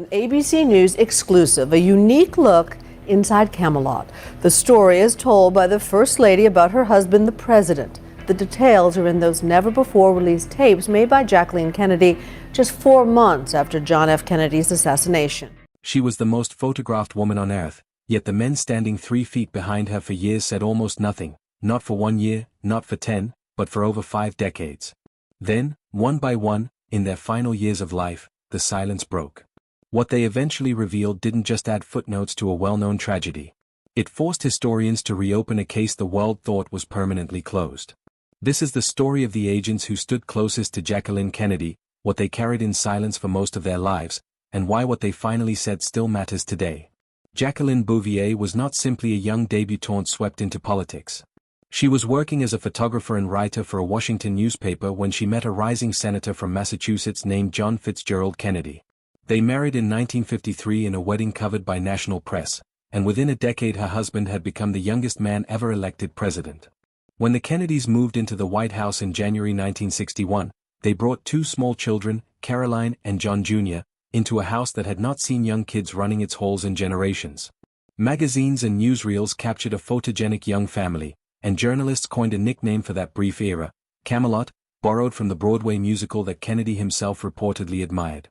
An ABC News exclusive, a unique look inside Camelot. The story is told by the First Lady about her husband, the President. The details are in those never-before-released tapes made by Jacqueline Kennedy just 4 months after John F. Kennedy's assassination. She was the most photographed woman on earth, yet the men standing 3 feet behind her for years said almost nothing, not for 1 year, not for 10, but for over 5 decades. Then, one by one, in their final years of life, the silence broke. What they eventually revealed didn't just add footnotes to a well-known tragedy. It forced historians to reopen a case the world thought was permanently closed. This is the story of the agents who stood closest to Jacqueline Kennedy, what they carried in silence for most of their lives, and why what they finally said still matters today. Jacqueline Bouvier was not simply a young debutante swept into politics. She was working as a photographer and writer for a Washington newspaper when she met a rising senator from Massachusetts named John Fitzgerald Kennedy. They married in 1953 in a wedding covered by national press, and within a decade her husband had become the youngest man ever elected president. When the Kennedys moved into the White House in January 1961, they brought 2 small children, Caroline and John Jr., into a house that had not seen young kids running its halls in generations. Magazines and newsreels captured a photogenic young family, and journalists coined a nickname for that brief era, Camelot, borrowed from the Broadway musical that Kennedy himself reportedly admired.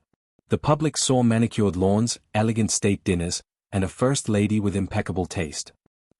The public saw manicured lawns, elegant state dinners, and a first lady with impeccable taste.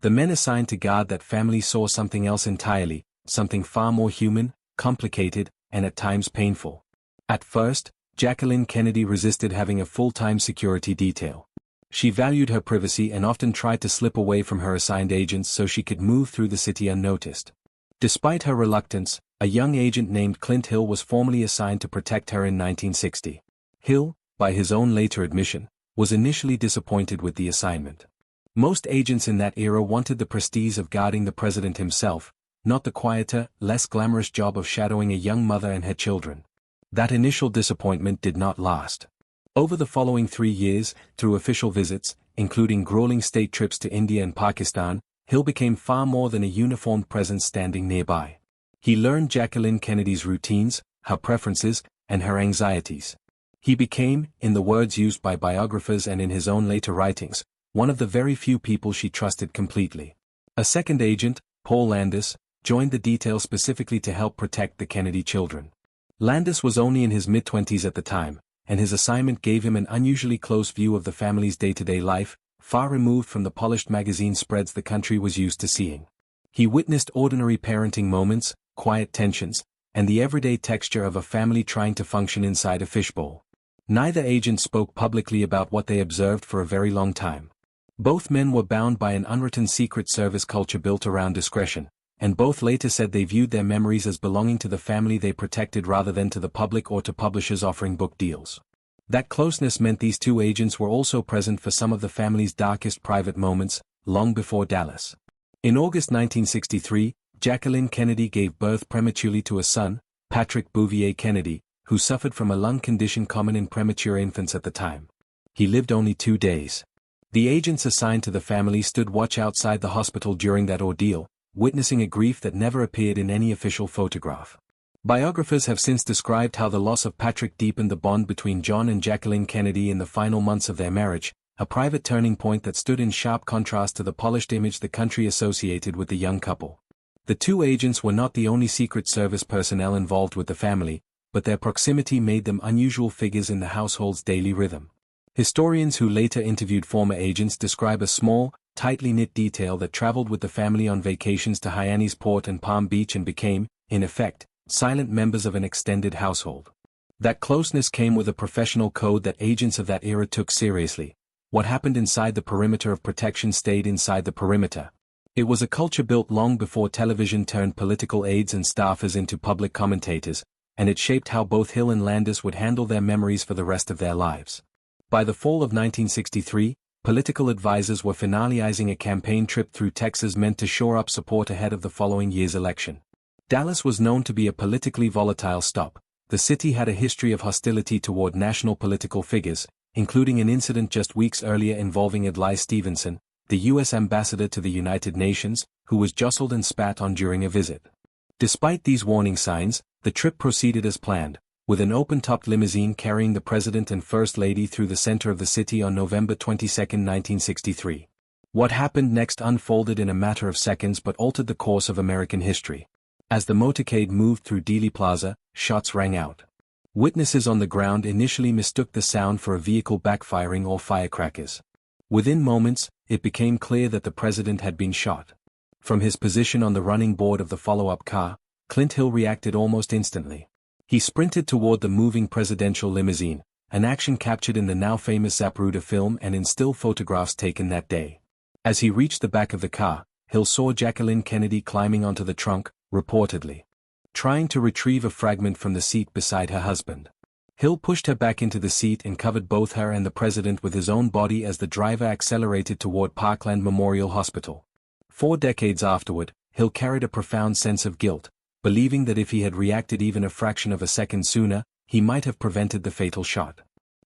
The men assigned to guard that family saw something else entirely, something far more human, complicated, and at times painful. At first, Jacqueline Kennedy resisted having a full-time security detail. She valued her privacy and often tried to slip away from her assigned agents so she could move through the city unnoticed. Despite her reluctance, a young agent named Clint Hill was formally assigned to protect her in 1960. Hill, by his own later admission, was initially disappointed with the assignment. Most agents in that era wanted the prestige of guarding the president himself, not the quieter, less glamorous job of shadowing a young mother and her children. That initial disappointment did not last. Over the following 3 years, through official visits, including grueling state trips to India and Pakistan, Hill became far more than a uniformed presence standing nearby. He learned Jacqueline Kennedy's routines, her preferences, and her anxieties. He became, in the words used by biographers and in his own later writings, one of the very few people she trusted completely. A second agent, Paul Landis, joined the detail specifically to help protect the Kennedy children. Landis was only in his mid-20s at the time, and his assignment gave him an unusually close view of the family's day-to-day life, far removed from the polished magazine spreads the country was used to seeing. He witnessed ordinary parenting moments, quiet tensions, and the everyday texture of a family trying to function inside a fishbowl. Neither agent spoke publicly about what they observed for a very long time. Both men were bound by an unwritten Secret Service culture built around discretion, and both later said they viewed their memories as belonging to the family they protected rather than to the public or to publishers offering book deals. That closeness meant these 2 agents were also present for some of the family's darkest private moments, long before Dallas. In August 1963, Jacqueline Kennedy gave birth prematurely to a son, Patrick Bouvier Kennedy, who suffered from a lung condition common in premature infants at the time. He lived only 2 days. The agents assigned to the family stood watch outside the hospital during that ordeal, witnessing a grief that never appeared in any official photograph. Biographers have since described how the loss of Patrick deepened the bond between John and Jacqueline Kennedy in the final months of their marriage, a private turning point that stood in sharp contrast to the polished image the country associated with the young couple. The 2 agents were not the only Secret Service personnel involved with the family, but their proximity made them unusual figures in the household's daily rhythm. Historians who later interviewed former agents describe a small, tightly knit detail that traveled with the family on vacations to Hyannisport and Palm Beach and became, in effect, silent members of an extended household. That closeness came with a professional code that agents of that era took seriously. What happened inside the perimeter of protection stayed inside the perimeter. It was a culture built long before television turned political aides and staffers into public commentators, and it shaped how both Hill and Landis would handle their memories for the rest of their lives. By the fall of 1963, political advisors were finalizing a campaign trip through Texas meant to shore up support ahead of the following year's election. Dallas was known to be a politically volatile stop. The city had a history of hostility toward national political figures, including an incident just weeks earlier involving Kirstie Stevenson, the U.S. ambassador to the United Nations, who was jostled and spat on during a visit. Despite these warning signs, the trip proceeded as planned, with an open-topped limousine carrying the President and First Lady through the center of the city on November 22, 1963. What happened next unfolded in a matter of seconds but altered the course of American history. As the motorcade moved through Dealey Plaza, shots rang out. Witnesses on the ground initially mistook the sound for a vehicle backfiring or firecrackers. Within moments, it became clear that the President had been shot. From his position on the running board of the follow-up car, Clint Hill reacted almost instantly. He sprinted toward the moving presidential limousine, an action captured in the now famous Zapruder film and in still photographs taken that day. As he reached the back of the car, Hill saw Jacqueline Kennedy climbing onto the trunk, reportedly trying to retrieve a fragment from the seat beside her husband. Hill pushed her back into the seat and covered both her and the President with his own body as the driver accelerated toward Parkland Memorial Hospital. 4 decades afterward, Hill carried a profound sense of guilt, believing that if he had reacted even a fraction of a second sooner, he might have prevented the fatal shot.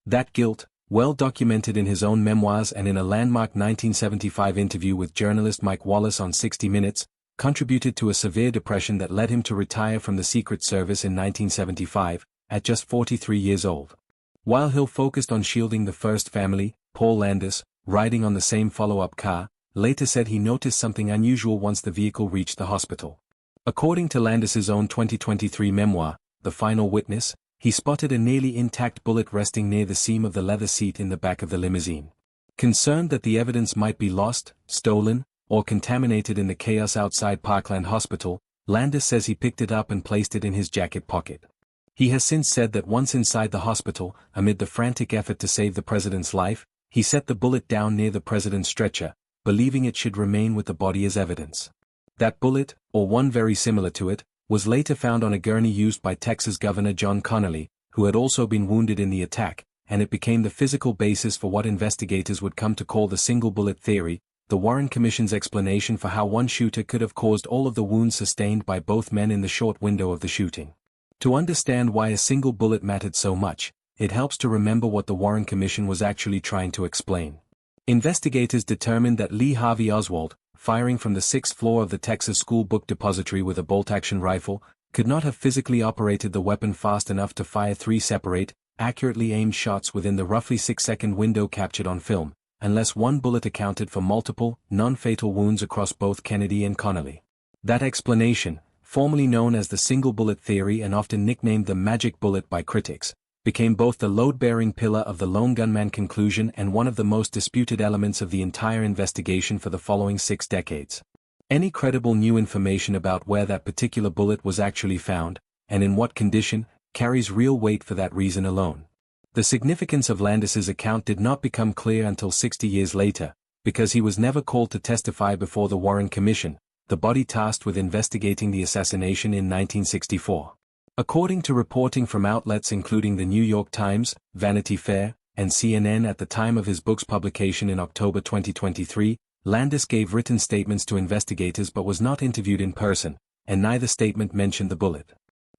That guilt, well documented in his own memoirs and in a landmark 1975 interview with journalist Mike Wallace on 60 Minutes, contributed to a severe depression that led him to retire from the Secret Service in 1975, at just 43 years old. While Hill focused on shielding the first family, Paul Landis, riding on the same follow-up car, later said he noticed something unusual once the vehicle reached the hospital. According to Landis's own 2023 memoir, The Final Witness, he spotted a nearly intact bullet resting near the seam of the leather seat in the back of the limousine. Concerned that the evidence might be lost, stolen, or contaminated in the chaos outside Parkland Hospital, Landis says he picked it up and placed it in his jacket pocket. He has since said that once inside the hospital, amid the frantic effort to save the President's life, he set the bullet down near the President's stretcher, believing it should remain with the body as evidence. That bullet, or one very similar to it, was later found on a gurney used by Texas Governor John Connally, who had also been wounded in the attack, and it became the physical basis for what investigators would come to call the single bullet theory, the Warren Commission's explanation for how one shooter could have caused all of the wounds sustained by both men in the short window of the shooting. To understand why a single bullet mattered so much, it helps to remember what the Warren Commission was actually trying to explain. Investigators determined that Lee Harvey Oswald, firing from the 6th floor of the Texas School Book Depository with a bolt-action rifle, could not have physically operated the weapon fast enough to fire 3 separate, accurately aimed shots within the roughly 6-second window captured on film, unless one bullet accounted for multiple, non-fatal wounds across both Kennedy and Connally. That explanation, formerly known as the single bullet theory and often nicknamed the magic bullet by critics, became both the load-bearing pillar of the lone gunman conclusion and one of the most disputed elements of the entire investigation for the following 6 decades. Any credible new information about where that particular bullet was actually found, and in what condition, carries real weight for that reason alone. The significance of Landis's account did not become clear until 60 years later, because he was never called to testify before the Warren Commission, the body tasked with investigating the assassination in 1964. According to reporting from outlets including the New York Times, Vanity Fair, and CNN at the time of his book's publication in October 2023, Landis gave written statements to investigators but was not interviewed in person, and neither statement mentioned the bullet.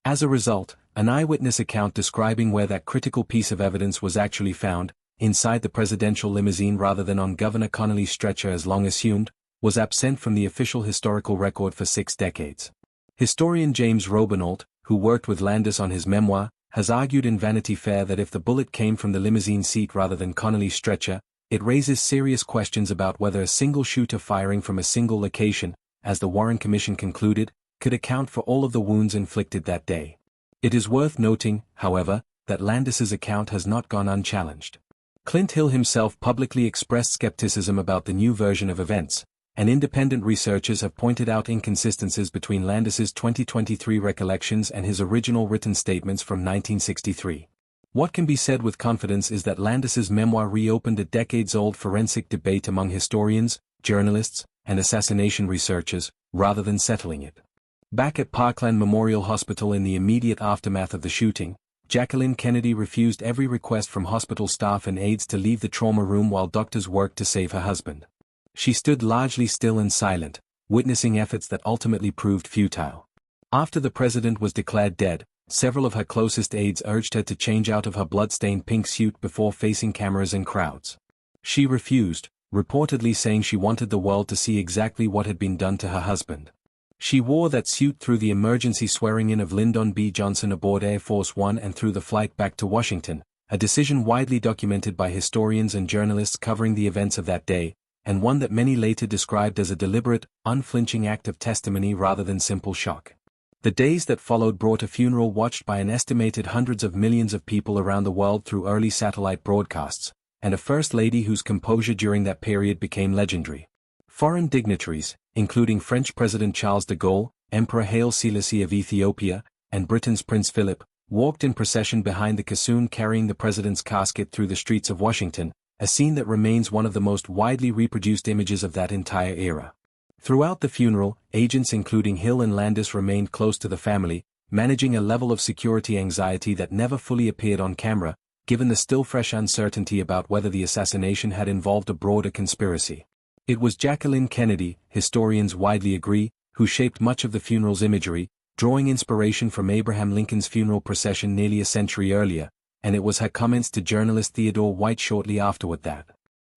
As a result, an eyewitness account describing where that critical piece of evidence was actually found, inside the presidential limousine rather than on Governor Connally's stretcher as long assumed, was absent from the official historical record for 6 decades. Historian James Robinault, who worked with Landis on his memoir, has argued in Vanity Fair that if the bullet came from the limousine seat rather than Connally's stretcher, it raises serious questions about whether a single shooter firing from a single location, as the Warren Commission concluded, could account for all of the wounds inflicted that day. It is worth noting, however, that Landis's account has not gone unchallenged. Clint Hill himself publicly expressed skepticism about the new version of events, and independent researchers have pointed out inconsistencies between Landis's 2023 recollections and his original written statements from 1963. What can be said with confidence is that Landis's memoir reopened a decades-old forensic debate among historians, journalists, and assassination researchers, rather than settling it. Back at Parkland Memorial Hospital in the immediate aftermath of the shooting, Jacqueline Kennedy refused every request from hospital staff and aides to leave the trauma room while doctors worked to save her husband. She stood largely still and silent, witnessing efforts that ultimately proved futile. After the president was declared dead, several of her closest aides urged her to change out of her blood-stained pink suit before facing cameras and crowds. She refused, reportedly saying she wanted the world to see exactly what had been done to her husband. She wore that suit through the emergency swearing-in of Lyndon B. Johnson aboard Air Force One and through the flight back to Washington, a decision widely documented by historians and journalists covering the events of that day, and one that many later described as a deliberate, unflinching act of testimony rather than simple shock. The days that followed brought a funeral watched by an estimated hundreds of millions of people around the world through early satellite broadcasts, and a First Lady whose composure during that period became legendary. Foreign dignitaries, including French President Charles de Gaulle, Emperor Haile Selassie of Ethiopia, and Britain's Prince Philip, walked in procession behind the caisson carrying the president's casket through the streets of Washington, a scene that remains one of the most widely reproduced images of that entire era. Throughout the funeral, agents including Hill and Landis remained close to the family, managing a level of security anxiety that never fully appeared on camera, given the still fresh uncertainty about whether the assassination had involved a broader conspiracy. It was Jacqueline Kennedy, historians widely agree, who shaped much of the funeral's imagery, drawing inspiration from Abraham Lincoln's funeral procession nearly a century earlier, and it was her comments to journalist Theodore White shortly afterward that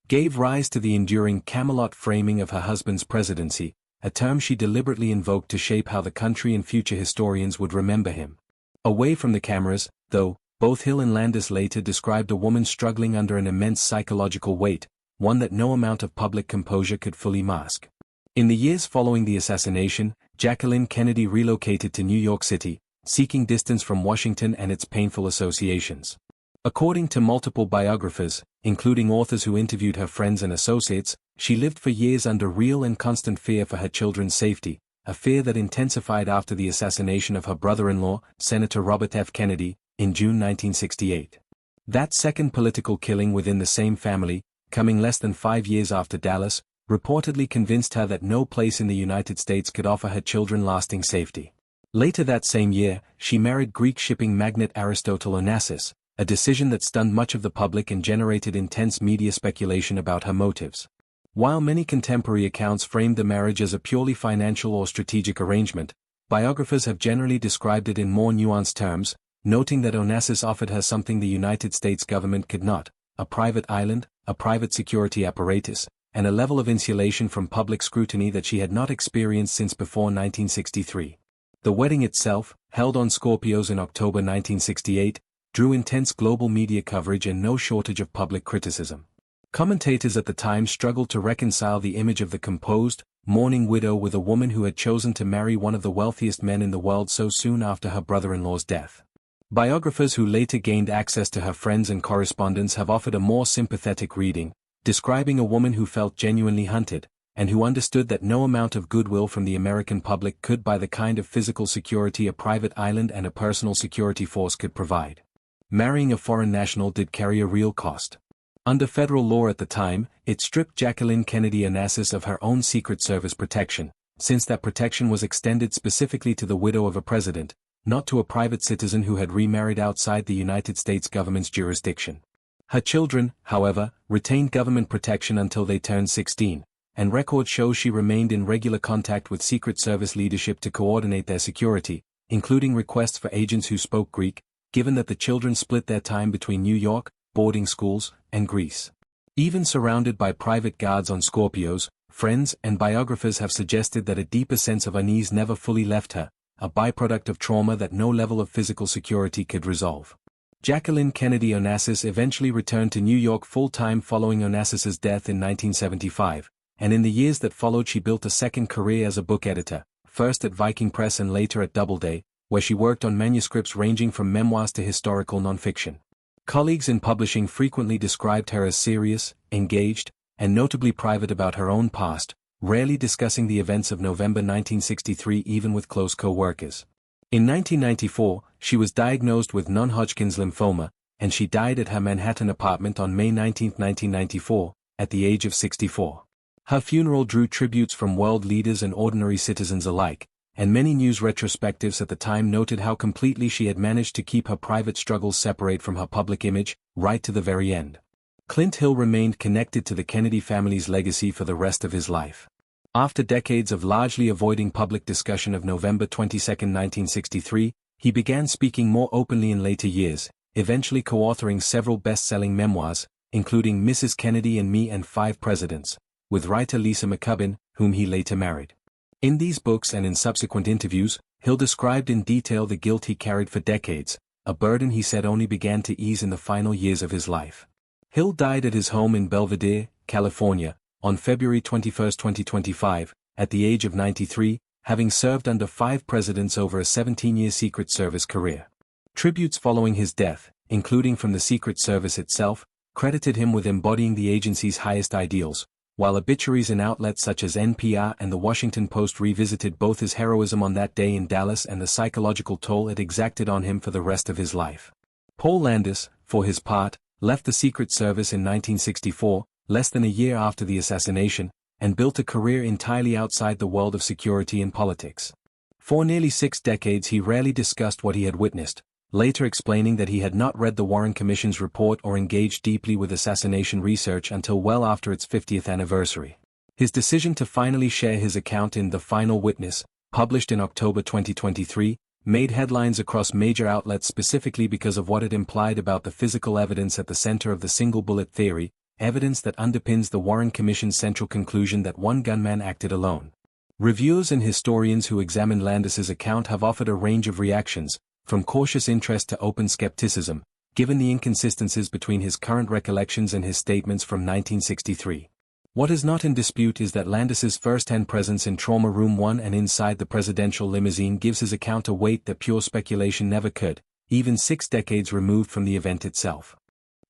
gave rise to the enduring Camelot framing of her husband's presidency, a term she deliberately invoked to shape how the country and future historians would remember him. Away from the cameras, though, both Hill and Landis later described a woman struggling under an immense psychological weight, one that no amount of public composure could fully mask. In the years following the assassination, Jacqueline Kennedy relocated to New York City, seeking distance from Washington and its painful associations. According to multiple biographers, including authors who interviewed her friends and associates, she lived for years under real and constant fear for her children's safety, a fear that intensified after the assassination of her brother-in-law, Senator Robert F. Kennedy, in June 1968. That second political killing within the same family, coming less than 5 years after Dallas, reportedly convinced her that no place in the United States could offer her children lasting safety. Later that same year, she married Greek shipping magnate Aristotle Onassis, a decision that stunned much of the public and generated intense media speculation about her motives. While many contemporary accounts framed the marriage as a purely financial or strategic arrangement, biographers have generally described it in more nuanced terms, noting that Onassis offered her something the United States government could not: a private island, a private security apparatus, and a level of insulation from public scrutiny that she had not experienced since before 1963. The wedding itself, held on Scorpios in October 1968, drew intense global media coverage and no shortage of public criticism. Commentators at the time struggled to reconcile the image of the composed, mourning widow with a woman who had chosen to marry one of the wealthiest men in the world so soon after her brother-in-law's death. Biographers who later gained access to her friends and correspondence have offered a more sympathetic reading, describing a woman who felt genuinely hunted, and who understood that no amount of goodwill from the American public could buy the kind of physical security a private island and a personal security force could provide. Marrying a foreign national did carry a real cost. Under federal law at the time, it stripped Jacqueline Kennedy Onassis of her own Secret Service protection, since that protection was extended specifically to the widow of a president, not to a private citizen who had remarried outside the United States government's jurisdiction. Her children, however, retained government protection until they turned 16, and records show she remained in regular contact with Secret Service leadership to coordinate their security, including requests for agents who spoke Greek, given that the children split their time between New York, boarding schools, and Greece. Even surrounded by private guards on Scorpios, friends and biographers have suggested that a deeper sense of unease never fully left her, a byproduct of trauma that no level of physical security could resolve. Jacqueline Kennedy Onassis eventually returned to New York full-time following Onassis's death in 1975, and in the years that followed she built a second career as a book editor, first at Viking Press and later at Doubleday, where she worked on manuscripts ranging from memoirs to historical nonfiction. Colleagues in publishing frequently described her as serious, engaged, and notably private about her own past, rarely discussing the events of November 1963 even with close co-workers. In 1994, she was diagnosed with non-Hodgkin's lymphoma, and she died at her Manhattan apartment on May 19, 1994, at the age of 64. Her funeral drew tributes from world leaders and ordinary citizens alike, and many news retrospectives at the time noted how completely she had managed to keep her private struggles separate from her public image, right to the very end. Clint Hill remained connected to the Kennedy family's legacy for the rest of his life. After decades of largely avoiding public discussion of November 22, 1963, he began speaking more openly in later years, eventually co-authoring several best-selling memoirs, including Mrs. Kennedy and Me and Five Presidents, with writer Lisa McCubbin, whom he later married. In these books and in subsequent interviews, Hill described in detail the guilt he carried for decades, a burden he said only began to ease in the final years of his life. Hill died at his home in Belvedere, California, on February 21, 2025, at the age of 93, having served under 5 presidents over a 17-year Secret Service career. Tributes following his death, including from the Secret Service itself, credited him with embodying the agency's highest ideals, while obituaries in outlets such as NPR and The Washington Post revisited both his heroism on that day in Dallas and the psychological toll it exacted on him for the rest of his life. Paul Landis, for his part, left the Secret Service in 1964, less than a year after the assassination, and built a career entirely outside the world of security and politics. For nearly 6 decades he rarely discussed what he had witnessed, later explaining that he had not read the Warren Commission's report or engaged deeply with assassination research until well after its 50th anniversary. His decision to finally share his account in The Final Witness, published in October 2023, made headlines across major outlets specifically because of what it implied about the physical evidence at the center of the single bullet theory, evidence that underpins the Warren Commission's central conclusion that one gunman acted alone. Reviewers and historians who examined Landis's account have offered a range of reactions, from cautious interest to open skepticism, given the inconsistencies between his current recollections and his statements from 1963. What is not in dispute is that Landis's first-hand presence in Trauma Room 1 and inside the presidential limousine gives his account a weight that pure speculation never could, even 6 decades removed from the event itself.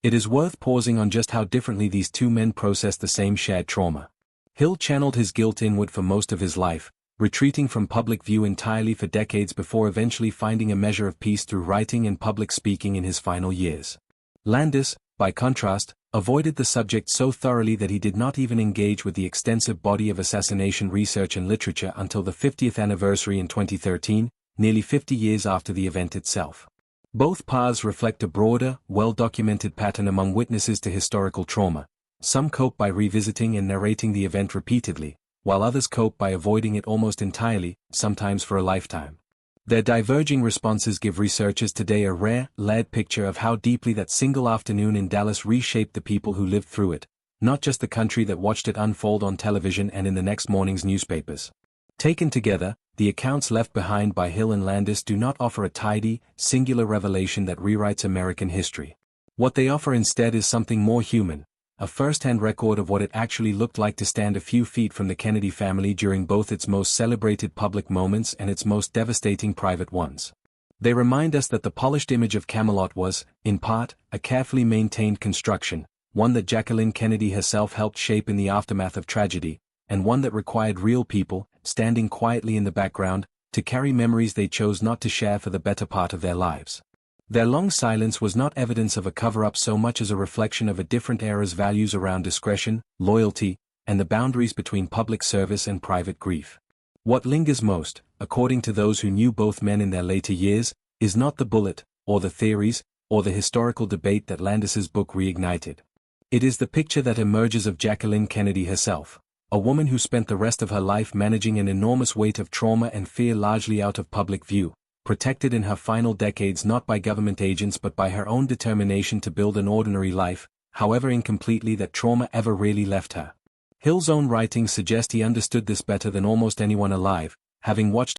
It is worth pausing on just how differently these two men processed the same shared trauma. Hill channeled his guilt inward for most of his life, retreating from public view entirely for decades before eventually finding a measure of peace through writing and public speaking in his final years. Landis, by contrast, avoided the subject so thoroughly that he did not even engage with the extensive body of assassination research and literature until the 50th anniversary in 2013, nearly 50 years after the event itself. Both paths reflect a broader, well-documented pattern among witnesses to historical trauma. Some cope by revisiting and narrating the event repeatedly, while others cope by avoiding it almost entirely, sometimes for a lifetime. Their diverging responses give researchers today a rare, layered picture of how deeply that single afternoon in Dallas reshaped the people who lived through it, not just the country that watched it unfold on television and in the next morning's newspapers. Taken together, the accounts left behind by Hill and Landis do not offer a tidy, singular revelation that rewrites American history. What they offer instead is something more human, a first-hand record of what it actually looked like to stand a few feet from the Kennedy family during both its most celebrated public moments and its most devastating private ones. They remind us that the polished image of Camelot was, in part, a carefully maintained construction, one that Jacqueline Kennedy herself helped shape in the aftermath of tragedy, and one that required real people, standing quietly in the background, to carry memories they chose not to share for the better part of their lives. Their long silence was not evidence of a cover-up so much as a reflection of a different era's values around discretion, loyalty, and the boundaries between public service and private grief. What lingers most, according to those who knew both men in their later years, is not the bullet, or the theories, or the historical debate that Landis's book reignited. It is the picture that emerges of Jacqueline Kennedy herself, a woman who spent the rest of her life managing an enormous weight of trauma and fear largely out of public view, protected in her final decades not by government agents but by her own determination to build an ordinary life, however incompletely that trauma ever really left her. Hill's own writings suggest he understood this better than almost anyone alive, having watched